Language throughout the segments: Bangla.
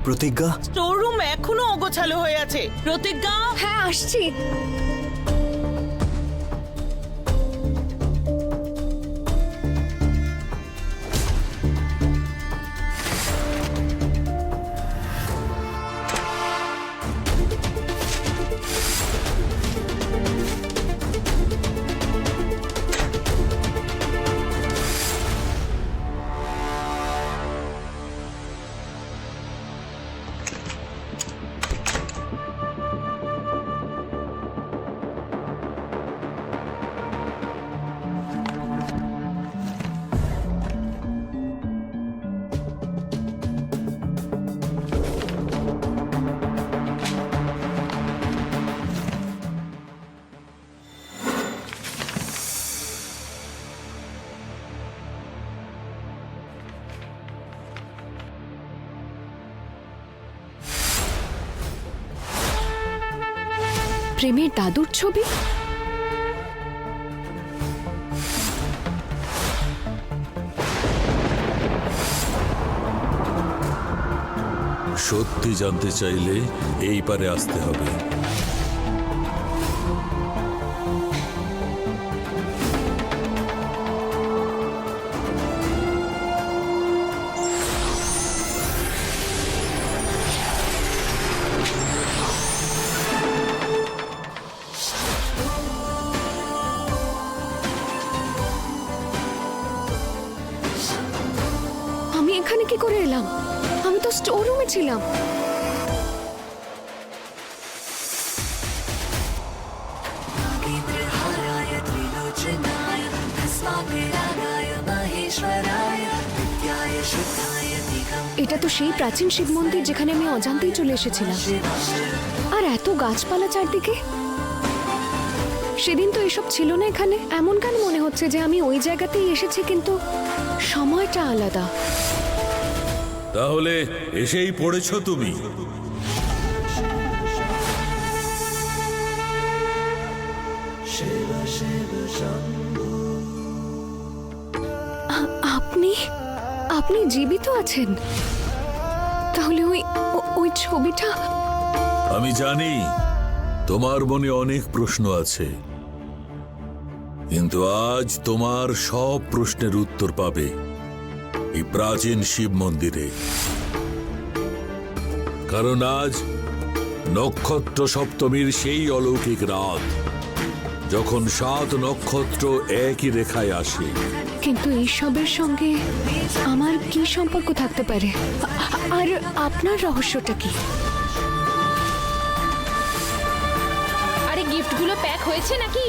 প্রতিজ্ঞা, স্টোর রুম এখনো অগোছালো হয়ে আছে। প্রতিজ্ঞা, হ্যাঁ আসছি। প্রেমের দাদুর ছবি? সত্যি জানতে চাইলে এই পারে আসতে হবে। আমি এখানে কি করে এলাম? আমি তো স্টোর রুমে ছিলাম। এটা তো সেই প্রাচীন শিব মন্দির যেখানে আমি অজান্তেই চলে এসেছিলাম। আর এত গাছপালা চারদিকে। সেদিন তো এসব ছিল না এখানে। এমন কেন মনে হচ্ছে যে আমি ওই জায়গাতেই এসেছি, কিন্তু সময়টা আলাদা। তাহলে এসেই পড়েছ তুমি। আপনি আপনি জীবিত আছেন? তাহলে ওই ওই ছবিটা? আমি জানি তোমার মনে অনেক প্রশ্ন আছে, কিন্তু আজ তোমার সব প্রশ্নের উত্তর পাবে এই প্রাচীন শিব মন্দিরে। কারণ আজ নক্ষত্র সপ্তমীর সেই অলৌকিক রাত, যখন 7 নক্ষত্র একই রেখায় আসে। কিন্তু এইসবের সঙ্গে আমার কি সম্পর্ক থাকতে পারে? আর আপনার রহস্যটা কি? আরে গিফটগুলো প্যাক হয়েছে নাকি?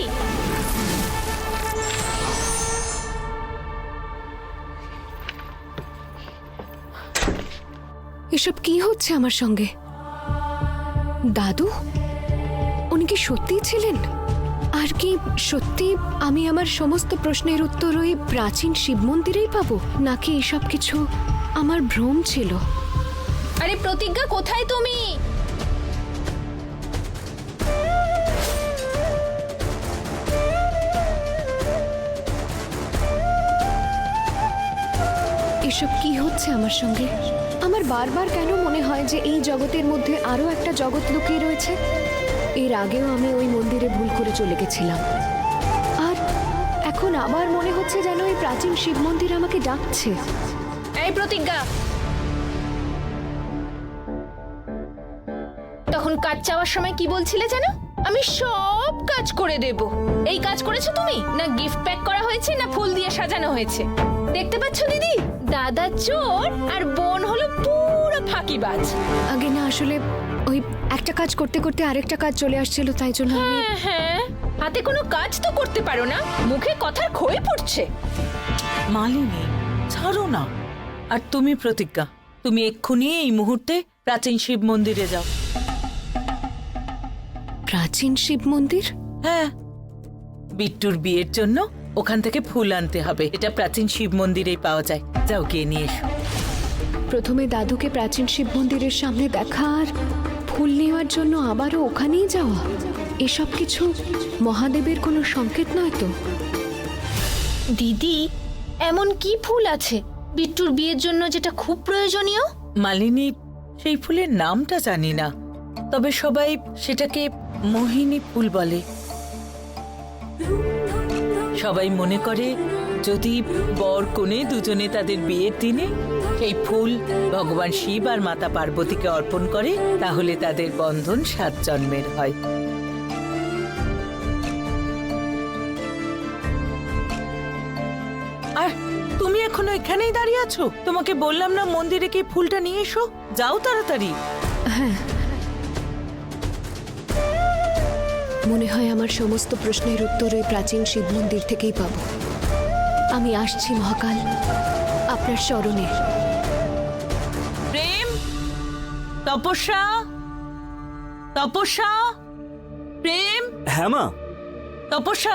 এসব কি হচ্ছে আমার সঙ্গে? দাদু, উনি কি সত্যিই ছিলেন? আর কি সত্যি আমি আমার সমস্ত প্রশ্নের উত্তর ওই প্রাচীন শিব মন্দিরেই পাবো, নাকি এসব কিছু আমার ভ্রম ছিল? আরে প্রতিজ্ঞা, কোথায় তুমি? এসব কি হচ্ছে আমার সঙ্গে? আমার বারবার কেন মনে হয় যে এই জগতের মধ্যে আরো একটা জগৎ লুকিয়ে রয়েছে? এর আগেও আমি ওই মন্দিরে ভুল করে চলে গেছিলাম, আর এখন আবার মনে হচ্ছে যেন এই প্রাচীন শিব মন্দির আমাকে ডাকছে। এই প্রতিজ্ঞা, তখন কাজ চাওয়ার সময় কি বলছিলে যেন? আমি সব কাজ করে দেব। এই কাজ করেছো তুমি? না গিফট প্যাক করা হয়েছে, না ফুল দিয়ে সাজানো হয়েছে? দেখতে পাচ্ছ দিদি, দাদা চোর আর বোন হলো পুরো ফাঁকিবাজ। আগে না, আসলে ওই একটা কাজ করতে করতে আরেকটা কাজ চলে আসছিল, তাই জন্য আমি... হ্যাঁ হ্যাঁ, হাতে কোনো কাজ তো করতে পারো না, মুখে কথার ক্ষয়ে পড়ছে। মালিনী ছাড়ো না। আর তুমি প্রতিজ্ঞা, তুমি এক্ষুনি এই মুহূর্তে প্রাচীন শিব মন্দিরে যাও। প্রাচীন শিব মন্দির? হ্যাঁ, বিট্টুর বিয়ের জন্য ওখান থেকে ফুল আনতে হবে। এটা প্রাচীন শিব মন্দিরেই পাওয়া যায়। যাও গিয়ে নিয়ে এসো। প্রথমে দাদুকে প্রাচীন শিব মন্দিরের সামনে দেখা, আর ফুল নেওয়ার জন্য আবারও ওখানেই যাওয়া, এসব কিছু মহাদেবের কোনো সংকেত নয় তো? দিদি, এমন কি ফুল আছে বিট্টুর বিয়ের জন্য যেটা খুব প্রয়োজনীয়? মালিনী, সেই ফুলের নামটা জানি না, তবে সবাই সেটাকে মোহিনী ফুল বলে। সবাই মনে করে যদি বর কনে দুজনে তাদের বিয়ের দিনে সেই ফুল ভগবান শিব আর মাতা পার্বতীকে অর্পণ করে, তাহলে তাদের বন্ধন 7 জন্মের হয়। আর তুমি এখনো এখানেই দাঁড়িয়ে আছো? তোমাকে বললাম না মন্দিরে কি ফুলটা নিয়ে এসো, যাও তাড়াতাড়ি। হ্যাঁ, মনে হয় আমার সমস্ত প্রশ্নের উত্তর ওই প্রাচীন শিব মন্দির থেকেই পাবো। আমি আসছি মহাকাল, আপনার স্মরণে। প্রেম, তপস্যা, তপস্যা, প্রেম, হ্যাঁ মা। তপস্যা,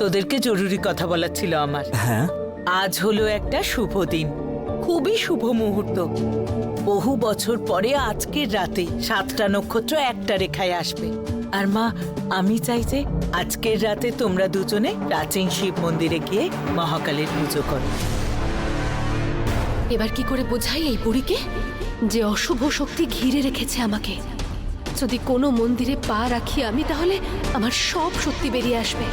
তোদেরকে জরুরি কথা বলার ছিল আমার। হ্যাঁ, আজ হলো একটা শুভ দিন, খুবই শুভ মুহূর্ত। বহু বছর পরে আজকের রাতে 7টা নক্ষত্র একটা রেখায় আসবে। আর মা, আমি চাই যে আজকের রাতে তোমরা দুজনে প্রাচীন শিব মন্দিরে গিয়ে মহাকালের পুজো করো। এবার কি করে বোঝাই এই বুড়িকে যে অশুভ শক্তি ঘিরে রেখেছে আমাকে? যদি কোনো মন্দিরে পা রাখি আমি, তাহলে আমার সব সত্যি বেরিয়ে আসবে।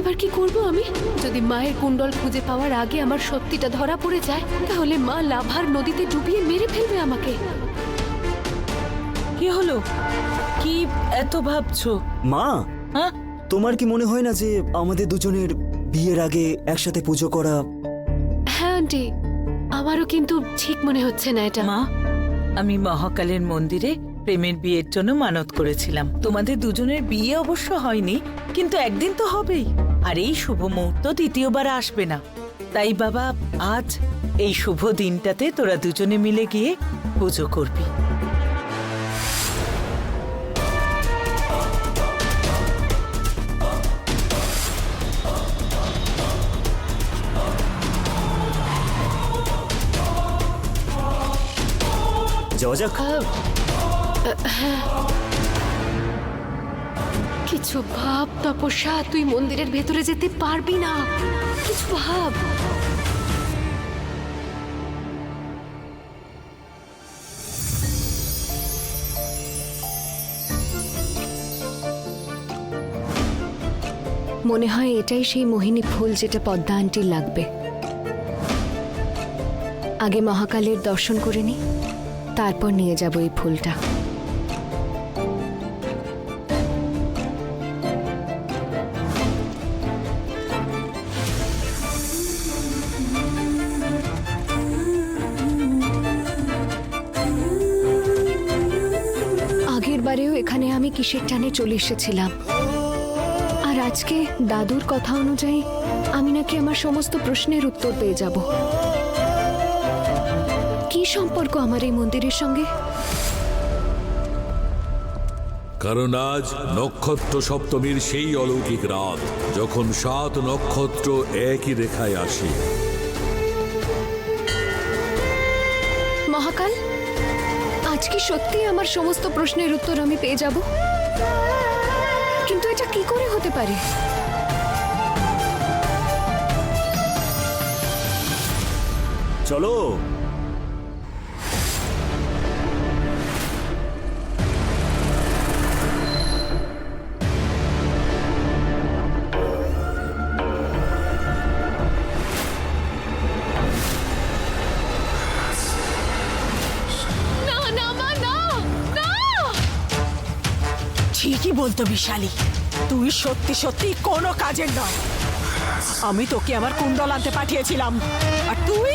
এবার কি করব আমি? যদি মায়ের কুণ্ডল খুঁজে পাওয়ার আগে আমার সত্যিটা ধরা পড়ে যায়, তাহলে মা লাভার নদীতে ডুবিয়ে মেরে ফেলবে আমাকে। কি হলো? কি এত ভাবছো? মা, হ্যাঁ, তোমার কি মনে হয় না যে আমাদের দুজনের বিয়ের আগে একসাথে পুজো করা? হ্যাঁ আন্টি, আমারও কিন্তু ঠিক মনে হচ্ছে না এটা। মা, আমি মহাকালের মন্দিরে প্রেমের বিয়ের জন্য মানত করেছিলাম। তোমাদের দুজনের বিয়ে অবশ্য হয়নি, কিন্তু একদিন তো হবেই। আর এই শুভ মুহূর্ত দ্বিতীয়বার আসবে না। তাই বাবা, আজ এই শুভ দিনটাতে তোরা দুজনে মিলে গিয়ে পুজো করবি। যাওয়া যাক। কিছু ভাব তপস্যা, তুই মন্দিরের ভেতরে যেতে পারবি না। কিছু ভাব। মনে হয় এটাই সেই মোহিনী ফুল যেটা পদ্মা আন্টির লাগবে। আগে মহাকালের দর্শন করে নি, তারপর নিয়ে যাব এই ফুলটা। আগের বারেও এখানে আমি কিসের টানে চলে এসেছিলাম, আর আজকে দাদুর কথা অনুযায়ী আমি নাকি আমার সমস্ত প্রশ্নের উত্তর পেয়ে যাব। কি সম্পর্ক আমার এই মন্দিরের সঙ্গে? কারণ আজ নক্ষত্র সপ্তমীর সেই অলৌকিক রাত, যখন 7 নক্ষত্র একই রেখায় আসে। মহাকাল, আজ কি সত্যি আমার সমস্ত প্রশ্নের উত্তর আমি পেয়ে যাব? কিন্তু এটা কি করে হতে পারে? চলো। না না মা, না না। ঠিকই বলতো বিশালী, তুই সত্যি সত্যি কোনো কাজের নয়। আমি তোকে আমার কুণ্ডল আনতে পাঠিয়েছিলাম, আর তুই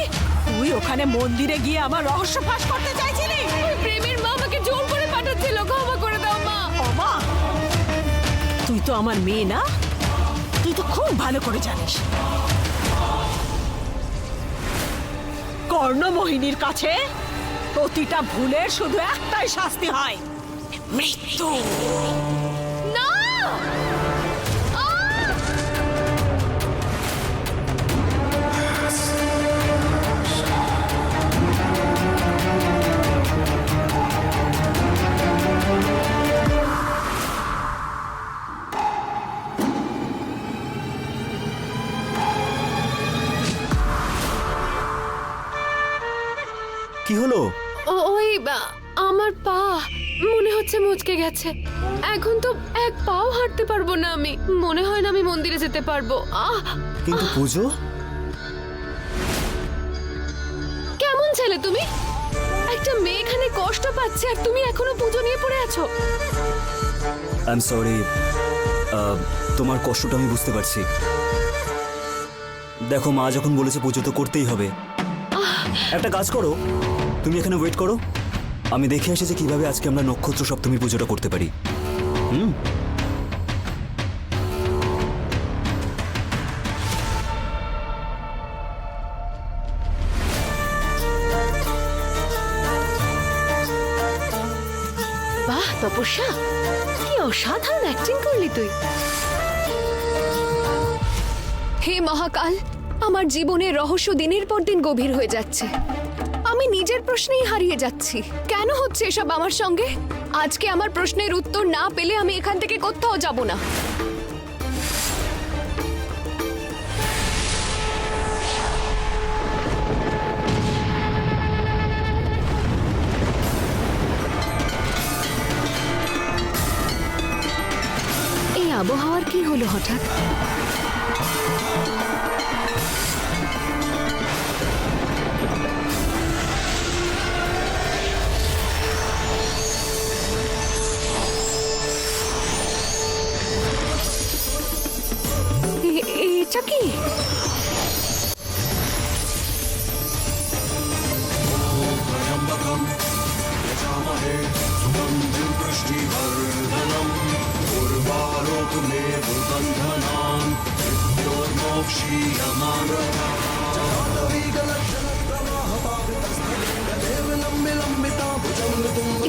তুই ওখানে মন্দিরে গিয়ে আমার রহস্য ফাঁস করতে চাইছিলি। ওই প্রেমের মা আমাকে জোর করে পাঠাচ্ছিল, ক্ষমা করে দাও মা। অমা, তুই তো আমার মেয়ে না? তুই তো খুব ভালো করে জানিস কর্ণমোহিনীর কাছে প্রতিটা ভুলের শুধু একটাই শাস্তি হয়, মৃত্যু। না! কি হলো? ওই আমার পা মনে হচ্ছে মুচকে গেছে। এখন তো এক পাও হাঁটতে পারবো না আমি। মনে হয় না আমি মন্দিরে যেতে পারবো। কিন্তু পুজো? কেমন ছেলে তুমি? একটা মেয়ে এখানে কষ্ট পাচ্ছে আর তুমি এখনো পুজো নিয়ে পড়ে আছো। আই এম সরি, তোমার কষ্টটা আমি বুঝতে পারছি। দেখো, মা যখন বলেছে পুজো তো করতেই হবে। একটা কাজ করো, তুমি এখানে ওয়েট করো, আমি দেখে আসি যে কিভাবে আজকে আমরা নক্ষত্র সপ্তমীর পুজোটা করতে পারি। বাহ তপস্যা, কি অসাধারণ অ্যাক্টিং করলি তুই। হে মহাকাল, আমার জীবনের রহস্য দিনের পর দিন গভীর হয়ে যাচ্ছে। আমি নিজের প্রশ্নেই হারিয়ে যাচ্ছি। কেন হচ্ছে এসব আমার সঙ্গে? আজকে আমার প্রশ্নের উত্তর না পেলে আমি এখান থেকে কোথাও যাব না। এই আবহাওয়ার কি হলো হঠাৎ? এটা কি?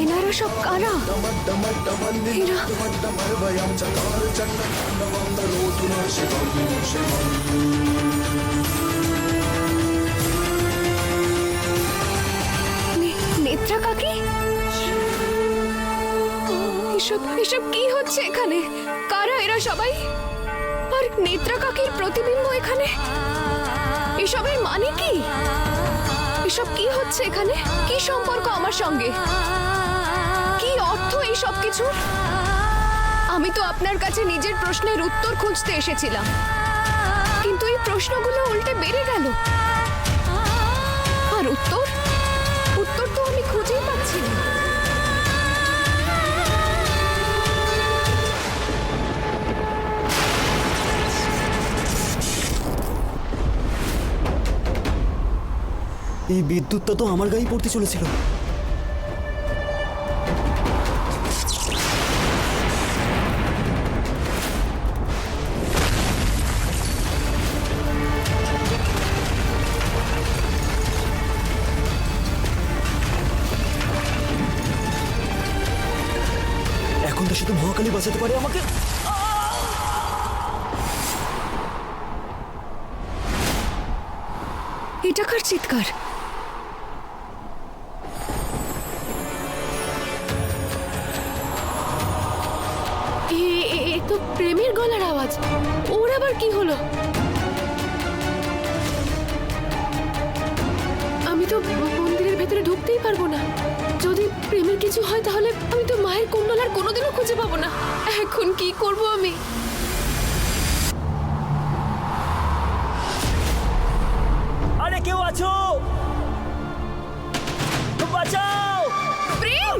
এনারা সব কারা? এরা নেত্রা কাকি? এসব এসব কি হচ্ছে এখানে? কারা এরা সবাই? আর নেত্রা কাকির প্রতিবিম্ব এখানে? এসবের মানে কি? এসব কি হচ্ছে এখানে? কি সম্পর্ক আমার সঙ্গে? কি অর্থ এই সব কিছু? আমি তো আপনার কাছে নিজের প্রশ্নের উত্তর খুঁজতে এসেছিলাম, কিন্তু এই প্রশ্নগুলো উল্টে বেড়ে গেল। আর উত্তর তো আমি খুঁজেই পাচ্ছি না। এই বিদ্যুৎটা তো আমার গায়ে পড়তে চলেছিল। এখন তো শুধু মহাকালী বাঁচাতে পারে আমাকে। এটা কার চিৎকার? এ তো প্রেমের গলার আওয়াজ। ওর আবার কি হলো? আমি তো মন্দিরের ভেতরে ঢুকতেই পারবো না। যদি প্রেমের কিছু হয় তাহলে আমি তো মায়ের কুণ্ডল আর কোনোদিনও খুঁজে পাবো না। এখন কি করব আমি? আরে কেউ আছো? বাঁচাও! প্রেম!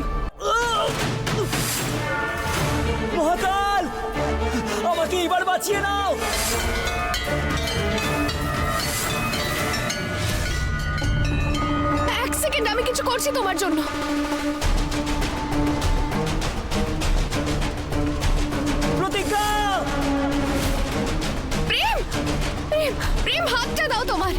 মহাকাল, আমাকে এবার বাঁচিয়ে নাও। এক সেকেন্ড, আমি কিছু করছি তোমার জন্য। প্রতিজ্ঞা! প্রেম! প্রেম! প্রেম, হাতটা দাও তোমার।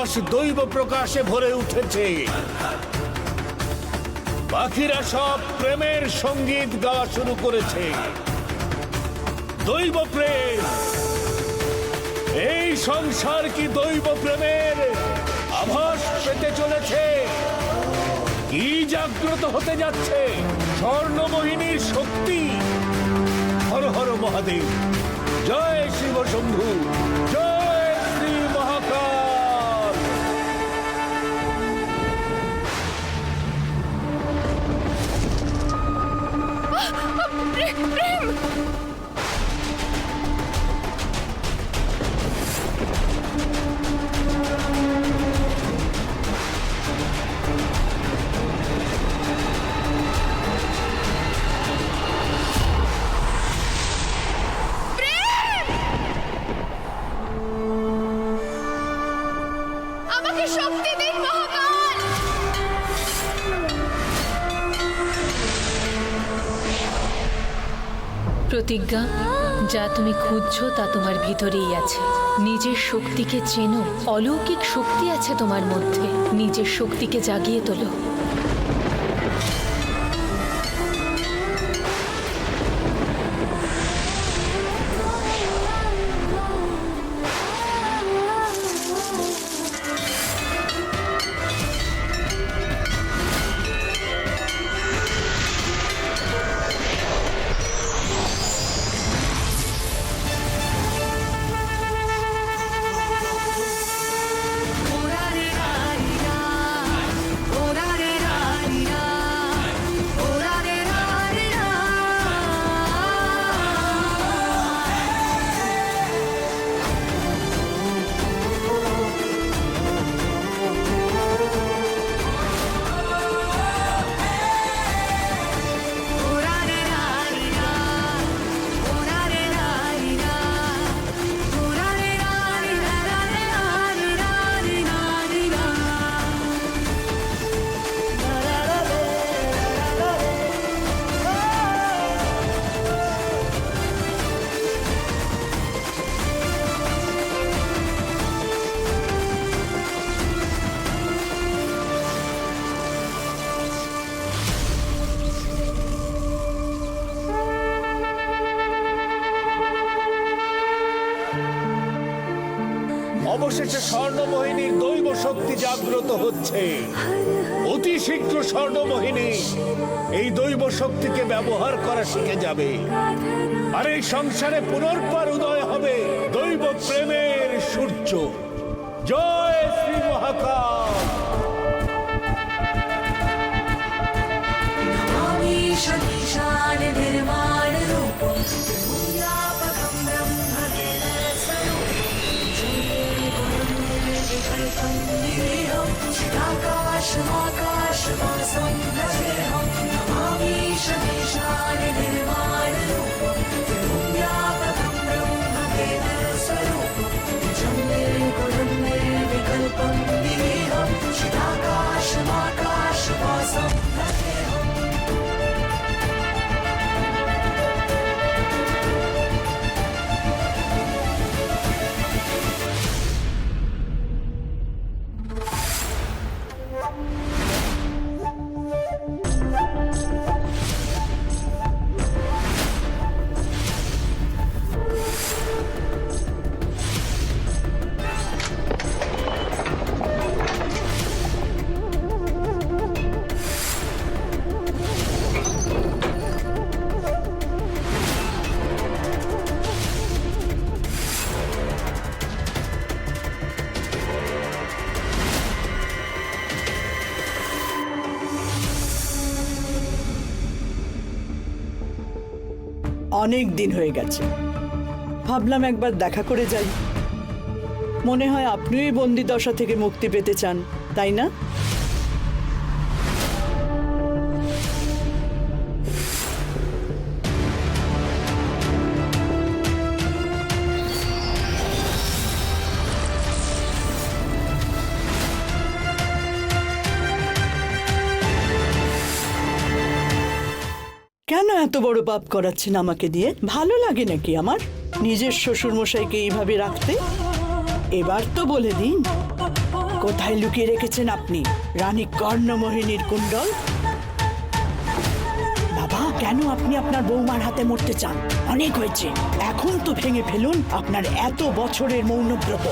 আকাশ দৈব প্রকাশে ভরে উঠেছে। পাখিরা সব প্রেমের সঙ্গীত গাওয়া শুরু করেছে। দৈব প্রেম, এই সংসার কি দৈব প্রেমের আভাস পেতে চলেছে? কি জাগ্রত হতে যাচ্ছে স্বর্ণমোহিনীর শক্তি। হর হর মহাদেব, জয় শিব শম্ভু, জয় শ্রী মহাকাল। আমাকে শক্তি দিন মহাকাল। প্রতিজ্ঞা, যা তুমি খুঁজছো তা তোমার ভিতরেই আছে। নিজের শক্তিকে চেনো, অলৌকিক শক্তি আছে তোমার মধ্যে। নিজের শক্তিকে জাগিয়ে তোলো। অবশেষে স্বর্ণমোহিনীর দৈব শক্তি জাগ্রত হচ্ছে। অতি শীঘ্র স্বর্ণমোহিনী এই দৈব শক্তিকে ব্যবহার করা শিখে যাবে, আর এই সংসারে পুনর্বার উদয় হবে দৈব প্রেমের সূর্য। জয় শ্রী মহাকাল। অনেক দিন হয়ে গেছে, ভাবলাম একবার দেখা করে যাই। মনে হয় আপনিই বন্দি দশা থেকে মুক্তি পেতে চান, তাই না? কেন এত বড় পাপ করাচ্ছেন আমাকে দিয়ে? ভালো লাগে নাকি আমার নিজের শ্বশুর মশাইকে এইভাবে রাখতে? এবার তো বলে দিন, কোথায় লুকিয়ে রেখেছেন আপনি রানী কর্ণমোহিনীর কুণ্ডল? বাবা, কেন আপনি আপনার বৌমার হাতে মরতে চান? অনেক হয়েছে, এখন তো ভেঙে ফেলুন আপনার এত বছরের মৌনব্রত।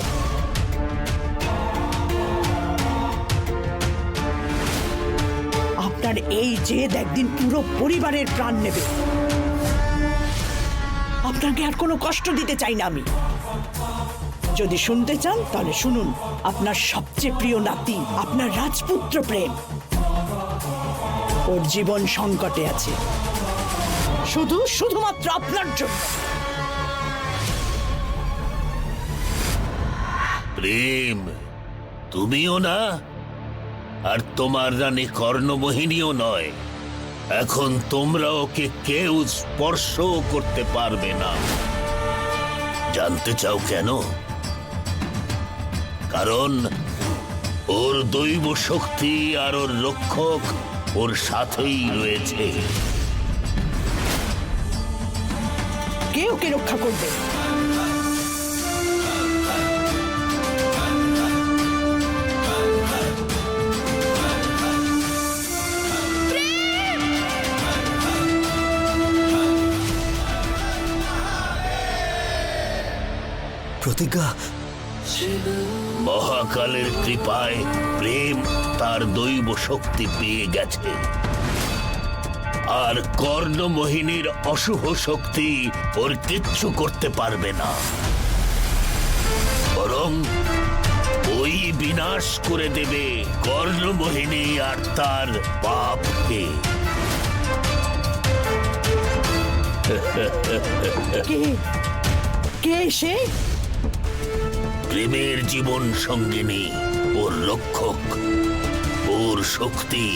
আপনার এই জেদ একদিন পুরো পরিবারের প্রাণ নেবে। আপনাকে আর কোনো কষ্ট দিতে চাই না আমি। যদি শুনতে চান তাহলে শুনুন, আপনার সবচেয়ে প্রিয় নাতি, আপনার রাজপুত্র প্রেম, ওর জীবন সংকটে আছে শুধুমাত্র আপনার জন্য। প্রেম, তুমিও না, আর তোমার রানী কর্ণমোহিনীও নয়। এখন তোমরা ওকে কেউ স্পর্শ করতে পারবে না। জানতে চাও কেন? কারণ ওর দৈব শক্তি আর ওর রক্ষক ওর সাথেই রয়েছে। কে ওকে রক্ষা করবে? প্রতিজ্ঞা, মহাকালের কৃপায় প্রেম তার দৈব শক্তি পেয়ে গেছে, আর কর্ণমোহিনীর অশুভ শক্তি ওর কিচ্ছু করতে পারবে না, বরং ওই বিনাশ করে দেবে কর্ণমোহিনী আর তার পাপকে। কে সে? প্রেমের জীবন সঙ্গিনী, ওর রক্ষক, ওর শক্তি